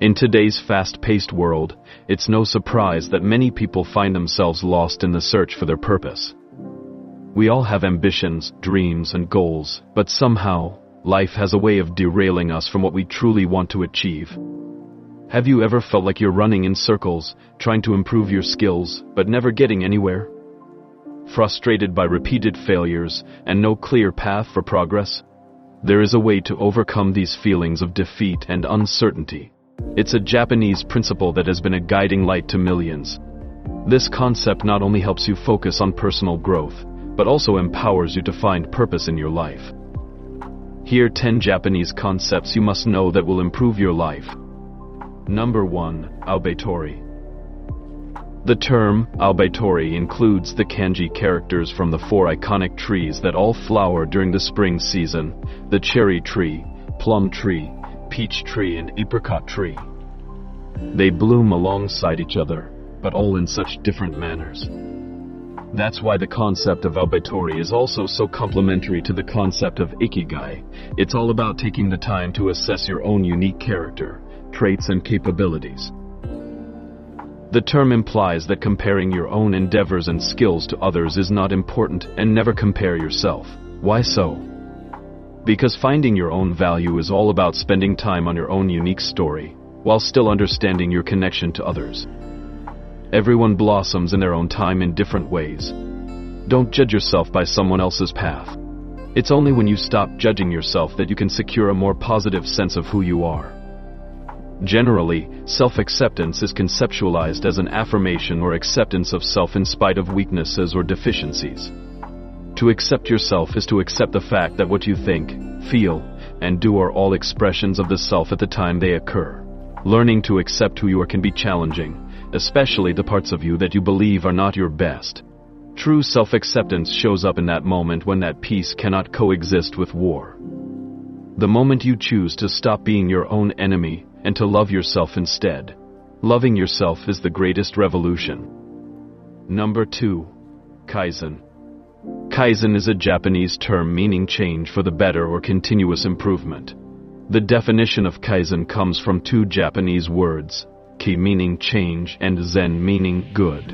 In today's fast-paced world, it's no surprise that many people find themselves lost in the search for their purpose. We all have ambitions, dreams, and goals, but somehow, life has a way of derailing us from what we truly want to achieve. Have you ever felt like you're running in circles, trying to improve your skills, but never getting anywhere? Frustrated by repeated failures and no clear path for progress? There is a way to overcome these feelings of defeat and uncertainty. It's a Japanese principle that has been a guiding light to millions. This concept not only helps you focus on personal growth, but also empowers you to find purpose in your life. Here are 10 Japanese concepts you must know that will improve your life. Number 1. Oubaitori. The term Oubaitori includes the kanji characters from the 4 iconic trees that all flower during the spring season: the cherry tree, plum tree, peach tree, and apricot tree. They bloom alongside each other, but all in such different manners. That's why the concept of Oubaitori is also so complementary to the concept of ikigai. It's all about taking the time to assess your own unique character, traits, and capabilities. The term implies that comparing your own endeavors and skills to others is not important, and never compare yourself. Why so? Because finding your own value is all about spending time on your own unique story, while still understanding your connection to others. Everyone blossoms in their own time in different ways. Don't judge yourself by someone else's path. It's only when you stop judging yourself that you can secure a more positive sense of who you are. Generally, self-acceptance is conceptualized as an affirmation or acceptance of self in spite of weaknesses or deficiencies. To accept yourself is to accept the fact that what you think, feel, and do are all expressions of the self at the time they occur. Learning to accept who you are can be challenging, especially the parts of you that you believe are not your best. True self-acceptance shows up in that moment when that peace cannot coexist with war. The moment you choose to stop being your own enemy and to love yourself instead. Loving yourself is the greatest revolution. Number 2. Kaizen. Kaizen is a Japanese term meaning change for the better or continuous improvement. The definition of Kaizen comes from 2 Japanese words, ki meaning change and zen meaning good.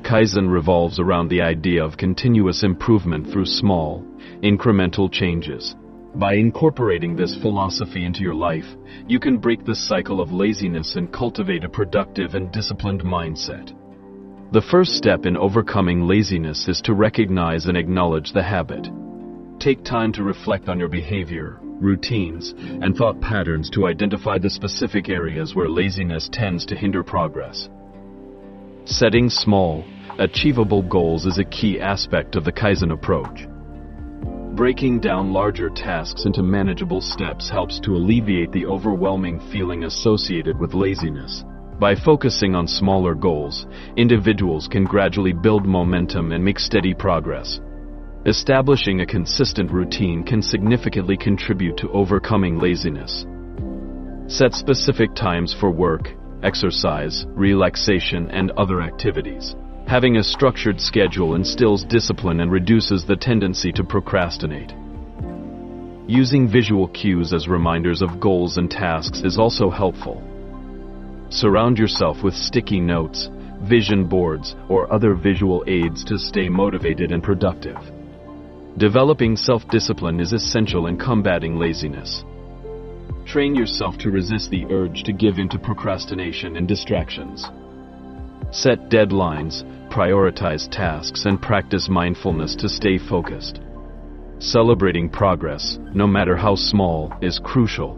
Kaizen revolves around the idea of continuous improvement through small, incremental changes. By incorporating this philosophy into your life, you can break the cycle of laziness and cultivate a productive and disciplined mindset. The first step in overcoming laziness is to recognize and acknowledge the habit. Take time to reflect on your behavior, routines, and thought patterns to identify the specific areas where laziness tends to hinder progress. Setting small, achievable goals is a key aspect of the Kaizen approach. Breaking down larger tasks into manageable steps helps to alleviate the overwhelming feeling associated with laziness. By focusing on smaller goals, individuals can gradually build momentum and make steady progress. Establishing a consistent routine can significantly contribute to overcoming laziness. Set specific times for work, exercise, relaxation, and other activities. Having a structured schedule instills discipline and reduces the tendency to procrastinate. Using visual cues as reminders of goals and tasks is also helpful. Surround yourself with sticky notes, vision boards, or other visual aids to stay motivated and productive. Developing self-discipline is essential in combating laziness. Train yourself to resist the urge to give in to procrastination and distractions. Set deadlines, prioritize tasks, and practice mindfulness to stay focused. Celebrating progress, no matter how small, is crucial.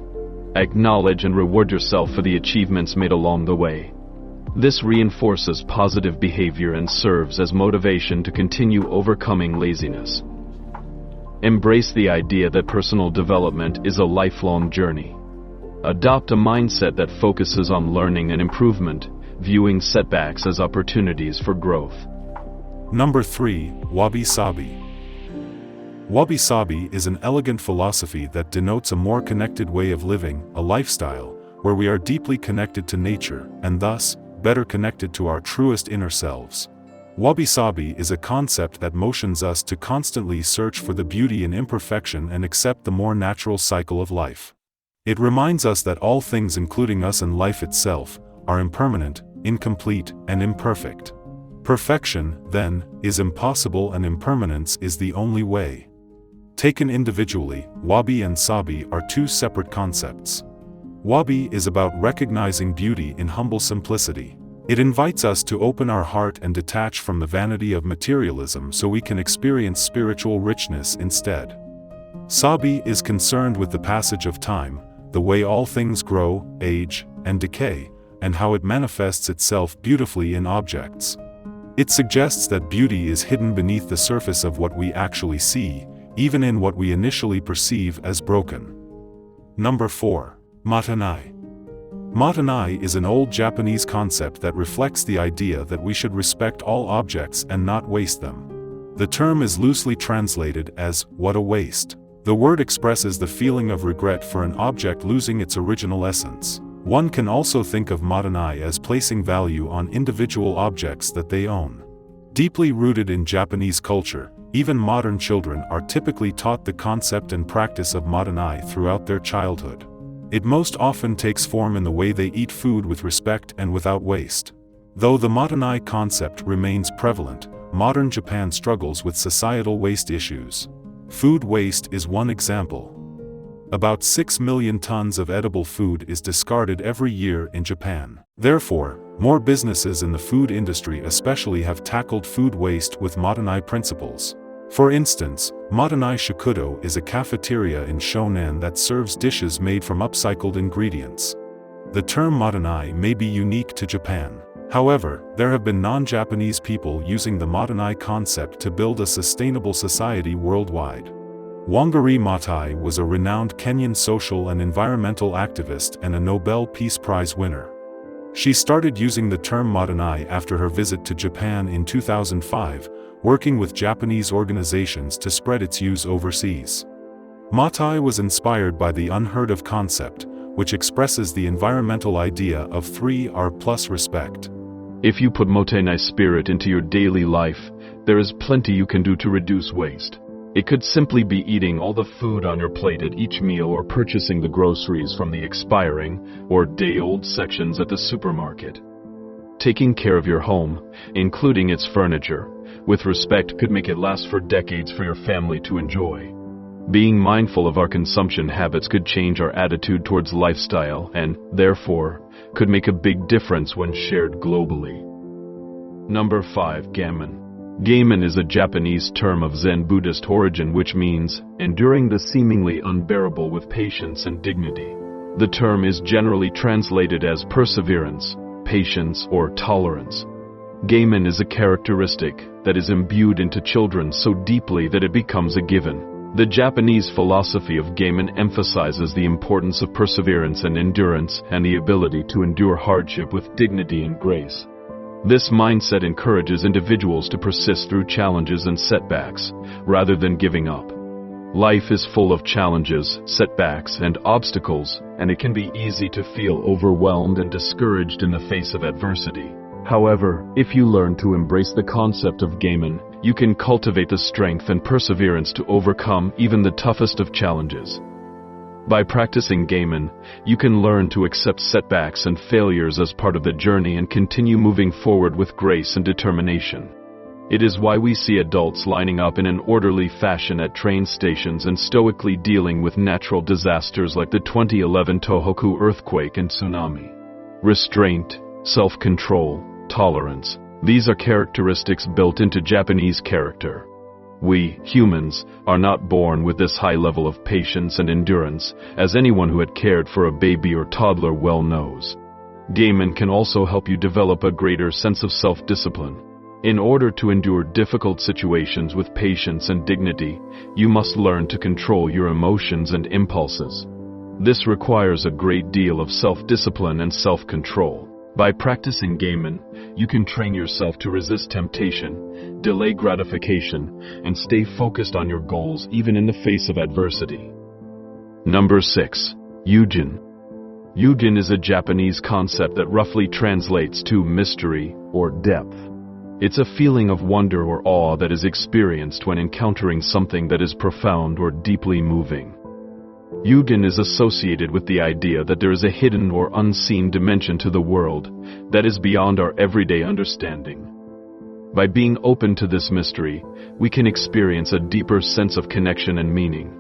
Acknowledge and reward yourself for the achievements made along the way. This reinforces positive behavior and serves as motivation to continue overcoming laziness. Embrace the idea that personal development is a lifelong journey. Adopt a mindset that focuses on learning and improvement, viewing setbacks as opportunities for growth. Number 3. Wabi-sabi. Wabi-sabi is an elegant philosophy that denotes a more connected way of living, a lifestyle, where we are deeply connected to nature, and thus, better connected to our truest inner selves. Wabi-sabi is a concept that motions us to constantly search for the beauty in imperfection and accept the more natural cycle of life. It reminds us that all things, including us and life itself, are impermanent, incomplete, and imperfect. Perfection, then, is impossible and impermanence is the only way. Taken individually, wabi and sabi are two separate concepts. Wabi is about recognizing beauty in humble simplicity. It invites us to open our heart and detach from the vanity of materialism so we can experience spiritual richness instead. Sabi is concerned with the passage of time, the way all things grow, age, and decay, and how it manifests itself beautifully in objects. It suggests that beauty is hidden beneath the surface of what we actually see, even in what we initially perceive as broken. Number 4. Matanai. Matanai is an old Japanese concept that reflects the idea that we should respect all objects and not waste them. The term is loosely translated as, "what a waste." The word expresses the feeling of regret for an object losing its original essence. One can also think of matanai as placing value on individual objects that they own. Deeply rooted in Japanese culture, even modern children are typically taught the concept and practice of matanai throughout their childhood. It most often takes form in the way they eat food with respect and without waste. Though the matanai concept remains prevalent, modern Japan struggles with societal waste issues. Food waste is one example. About 6 million tons of edible food is discarded every year in Japan. Therefore, more businesses in the food industry especially have tackled food waste with matanai principles. For instance, Matanai Shakudo is a cafeteria in Shonan that serves dishes made from upcycled ingredients. The term matanai may be unique to Japan. However, there have been non-Japanese people using the matanai concept to build a sustainable society worldwide. Wangari Maathai was a renowned Kenyan social and environmental activist and a Nobel Peace Prize winner. She started using the term matanai after her visit to Japan in 2005, working with Japanese organizations to spread its use overseas. Maathai was inspired by the unheard of concept, which expresses the environmental idea of 3R plus respect. If you put matanai spirit into your daily life, there is plenty you can do to reduce waste. It could simply be eating all the food on your plate at each meal or purchasing the groceries from the expiring or day-old sections at the supermarket. Taking care of your home, including its furniture, with respect could make it last for decades for your family to enjoy. Being mindful of our consumption habits could change our attitude towards lifestyle and, therefore, could make a big difference when shared globally. Number 5. Gammon. Gammon is a Japanese term of Zen Buddhist origin which means enduring the seemingly unbearable with patience and dignity. The term is generally translated as perseverance, patience, or tolerance. Gammon is a characteristic that is imbued into children so deeply that it becomes a given. The Japanese philosophy of gammon emphasizes the importance of perseverance and endurance and the ability to endure hardship with dignity and grace. This mindset encourages individuals to persist through challenges and setbacks, rather than giving up. Life is full of challenges, setbacks, and obstacles, and it can be easy to feel overwhelmed and discouraged in the face of adversity. However, if you learn to embrace the concept of gammon, you can cultivate the strength and perseverance to overcome even the toughest of challenges. By practicing gammon, you can learn to accept setbacks and failures as part of the journey and continue moving forward with grace and determination. It is why we see adults lining up in an orderly fashion at train stations and stoically dealing with natural disasters like the 2011 Tohoku earthquake and tsunami. Restraint, self-control, tolerance. These are characteristics built into Japanese character. We, humans, are not born with this high level of patience and endurance, as anyone who had cared for a baby or toddler well knows. Gammon can also help you develop a greater sense of self-discipline. In order to endure difficult situations with patience and dignity, you must learn to control your emotions and impulses. This requires a great deal of self-discipline and self-control. By practicing gammon, you can train yourself to resist temptation, delay gratification, and stay focused on your goals even in the face of adversity. Number 6. Yujin. Yujin is a Japanese concept that roughly translates to mystery or depth. It's a feeling of wonder or awe that is experienced when encountering something that is profound or deeply moving. Yugen is associated with the idea that there is a hidden or unseen dimension to the world that is beyond our everyday understanding. By being open to this mystery, we can experience a deeper sense of connection and meaning.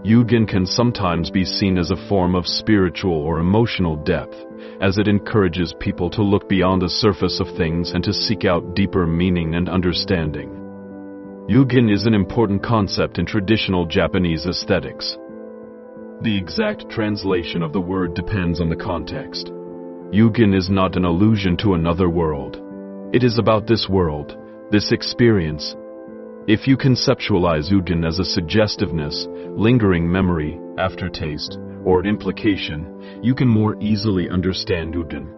Yugen can sometimes be seen as a form of spiritual or emotional depth, as it encourages people to look beyond the surface of things and to seek out deeper meaning and understanding. Yugen is an important concept in traditional Japanese aesthetics. The exact translation of the word depends on the context. Yugen is not an allusion to another world. It is about this world, this experience. If you conceptualize Yugen as a suggestiveness, lingering memory, aftertaste, or an implication, you can more easily understand Yugen.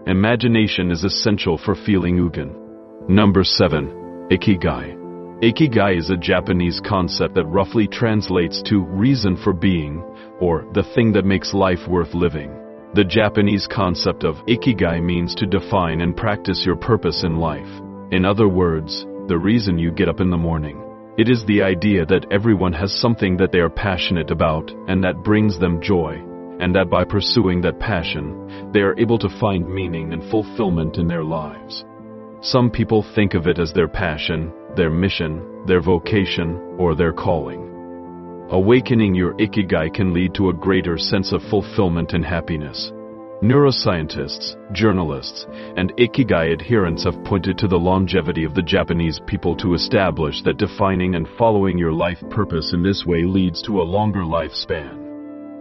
Imagination is essential for feeling Yugen. Number 7. Ikigai. Ikigai is a Japanese concept that roughly translates to reason for being, or the thing that makes life worth living. The Japanese concept of ikigai means to define and practice your purpose in life. In other words, the reason you get up in the morning. It is the idea that everyone has something that they are passionate about and that brings them joy, and that by pursuing that passion, they are able to find meaning and fulfillment in their lives. Some people think of it as their passion, their mission, their vocation, or their calling. Awakening your ikigai can lead to a greater sense of fulfillment and happiness. Neuroscientists, journalists, and ikigai adherents have pointed to the longevity of the Japanese people to establish that defining and following your life purpose in this way leads to a longer lifespan.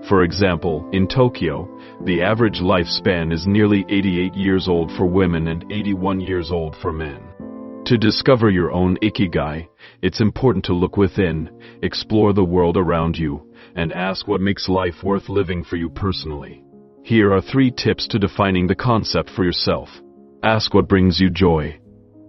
For example, in Tokyo, the average lifespan is nearly 88 years old for women and 81 years old for men. To discover your own ikigai, it's important to look within, explore the world around you, and ask what makes life worth living for you personally. Here are 3 tips to defining the concept for yourself. Ask what brings you joy.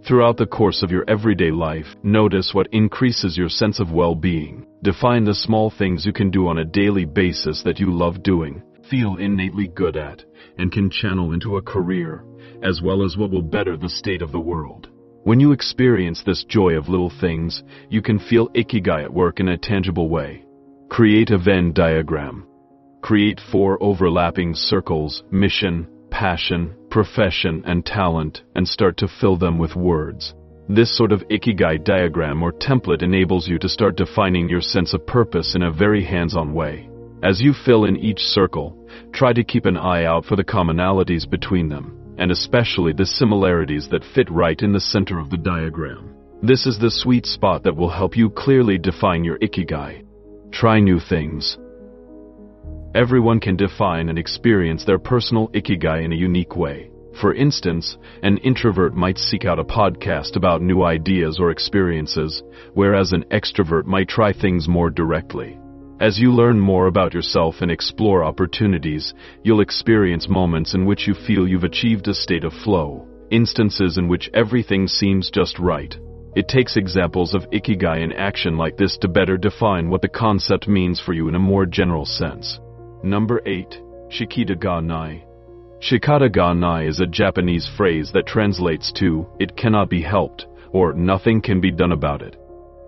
Throughout the course of your everyday life, notice what increases your sense of well-being. Define the small things you can do on a daily basis that you love doing, feel innately good at, and can channel into a career, as well as what will better the state of the world. When you experience this joy of little things, you can feel ikigai at work in a tangible way. Create a Venn diagram. Create 4 overlapping circles: mission, passion, profession, and talent, and start to fill them with words. This sort of ikigai diagram or template enables you to start defining your sense of purpose in a very hands-on way. As you fill in each circle, try to keep an eye out for the commonalities between them, and especially the similarities that fit right in the center of the diagram. This is the sweet spot that will help you clearly define your ikigai. Try new things. Everyone can define and experience their personal ikigai in a unique way. For instance, an introvert might seek out a podcast about new ideas or experiences, whereas an extrovert might try things more directly. As you learn more about yourself and explore opportunities, you'll experience moments in which you feel you've achieved a state of flow, instances in which everything seems just right. It takes examples of ikigai in action like this to better define what the concept means for you in a more general sense. Number 8. Shikata ga nai. Shikata ga nai is a Japanese phrase that translates to, "it cannot be helped," or "nothing can be done about it."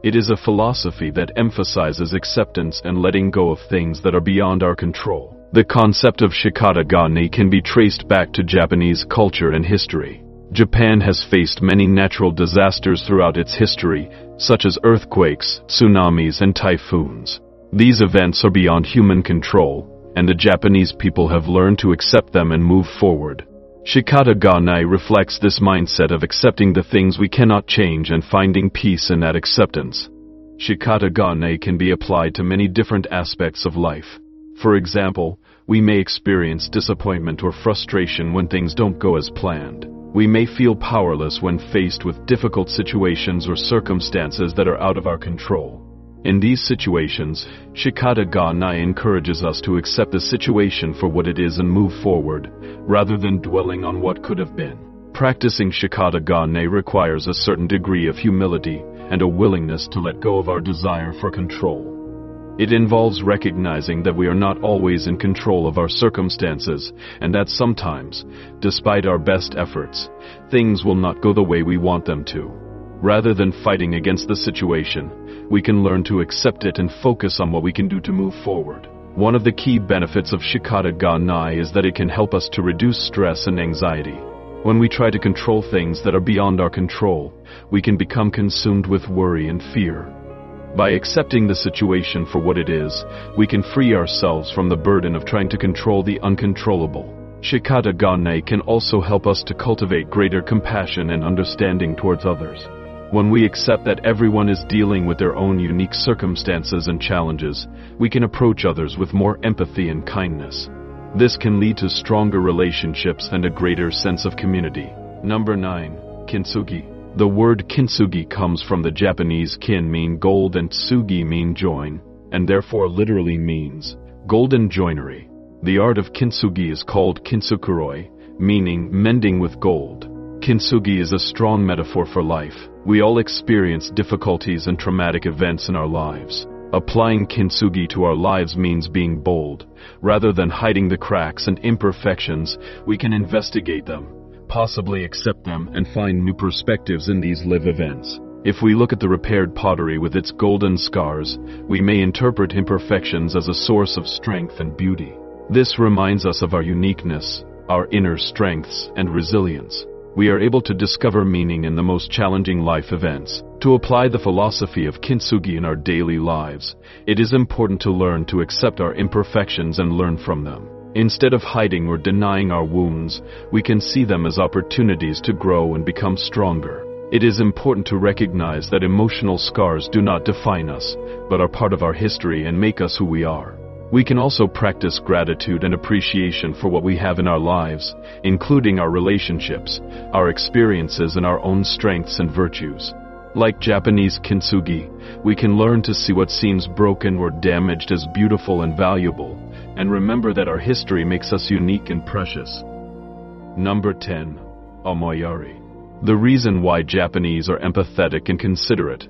It is a philosophy that emphasizes acceptance and letting go of things that are beyond our control. The concept of shikata ga nai can be traced back to Japanese culture and history. Japan has faced many natural disasters throughout its history, such as earthquakes, tsunamis, and typhoons. These events are beyond human control, and the Japanese people have learned to accept them and move forward. Shikata ga nai reflects this mindset of accepting the things we cannot change and finding peace in that acceptance. Shikata ga nai can be applied to many different aspects of life. For example, we may experience disappointment or frustration when things don't go as planned. We may feel powerless when faced with difficult situations or circumstances that are out of our control. In these situations, shikata ga nai encourages us to accept the situation for what it is and move forward, rather than dwelling on what could have been. Practicing shikata ga nai requires a certain degree of humility and a willingness to let go of our desire for control. It involves recognizing that we are not always in control of our circumstances, and that sometimes, despite our best efforts, things will not go the way we want them to. Rather than fighting against the situation, we can learn to accept it and focus on what we can do to move forward. One of the key benefits of Shikata ga Nai is that it can help us to reduce stress and anxiety. When we try to control things that are beyond our control, we can become consumed with worry and fear. By accepting the situation for what it is, we can free ourselves from the burden of trying to control the uncontrollable. Shikata ga Nai can also help us to cultivate greater compassion and understanding towards others. When we accept that everyone is dealing with their own unique circumstances and challenges, we can approach others with more empathy and kindness. This can lead to stronger relationships and a greater sense of community. Number 9. Kintsugi. The word kintsugi comes from the Japanese kin mean gold and tsugi mean join, and therefore literally means golden joinery. The art of kintsugi is called kintsukuroi, meaning mending with gold. Kintsugi is a strong metaphor for life. We all experience difficulties and traumatic events in our lives. Applying kintsugi to our lives means being bold. Rather than hiding the cracks and imperfections, we can investigate them, possibly accept them, and find new perspectives in these live events. If we look at the repaired pottery with its golden scars, we may interpret imperfections as a source of strength and beauty. This reminds us of our uniqueness, our inner strengths, and resilience. We are able to discover meaning in the most challenging life events. To apply the philosophy of kintsugi in our daily lives, it is important to learn to accept our imperfections and learn from them. Instead of hiding or denying our wounds, we can see them as opportunities to grow and become stronger. It is important to recognize that emotional scars do not define us, but are part of our history and make us who we are. We can also practice gratitude and appreciation for what we have in our lives, including our relationships, our experiences, and our own strengths and virtues. Like Japanese kintsugi, we can learn to see what seems broken or damaged as beautiful and valuable, and remember that our history makes us unique and precious. Number 10. Omoyari. The reason why Japanese are empathetic and considerate.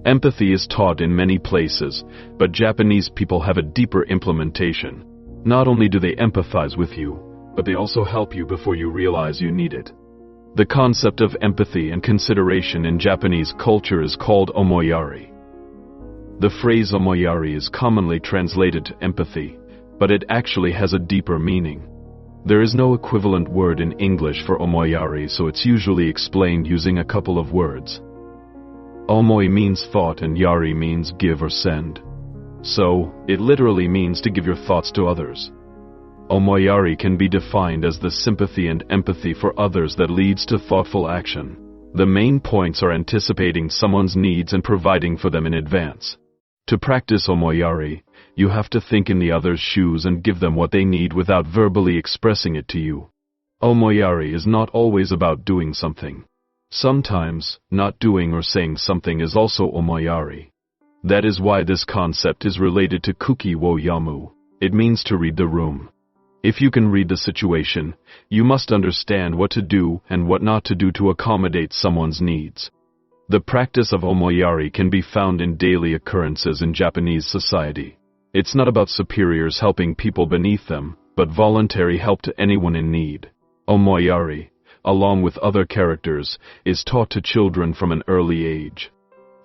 Empathy is taught in many places, but Japanese people have a deeper implementation. Not only do they empathize with you, but they also help you before you realize you need it. The concept of empathy and consideration in Japanese culture is called omoyari. The phrase omoyari is commonly translated to empathy, but it actually has a deeper meaning. There is no equivalent word in English for omoyari, so it's usually explained using a couple of words. Omoi means thought and yari means give or send. So, it literally means to give your thoughts to others. Omoyari can be defined as the sympathy and empathy for others that leads to thoughtful action. The main points are anticipating someone's needs and providing for them in advance. To practice omoyari, you have to think in the other's shoes and give them what they need without verbally expressing it to you. Omoyari is not always about doing something. Sometimes, not doing or saying something is also omoyari. That is why this concept is related to kuki wo yamu. It means to read the room. If you can read the situation, you must understand what to do and what not to do to accommodate someone's needs. The practice of omoyari can be found in daily occurrences in Japanese society. It's not about superiors helping people beneath them, but voluntary help to anyone in need. Omoyari, along with other characters, is taught to children from an early age.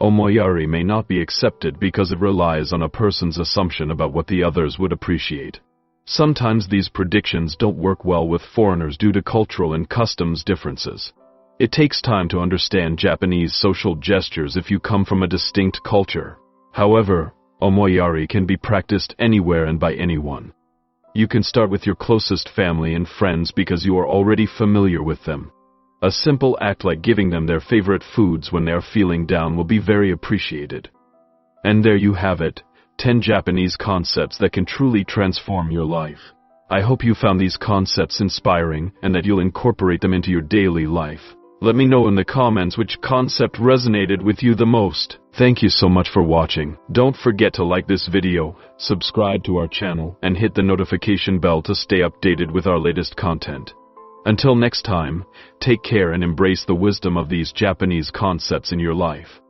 Omoyari may not be accepted because it relies on a person's assumption about what the others would appreciate. Sometimes these predictions don't work well with foreigners due to cultural and customs differences. It takes time to understand Japanese social gestures if you come from a distinct culture. However, omoyari can be practiced anywhere and by anyone. You can start with your closest family and friends because you are already familiar with them. A simple act like giving them their favorite foods when they are feeling down will be very appreciated. And there you have it, 10 Japanese concepts that can truly transform your life. I hope you found these concepts inspiring and that you'll incorporate them into your daily life. Let me know in the comments which concept resonated with you the most. Thank you so much for watching. Don't forget to like this video, subscribe to our channel, and hit the notification bell to stay updated with our latest content. Until next time, take care and embrace the wisdom of these Japanese concepts in your life.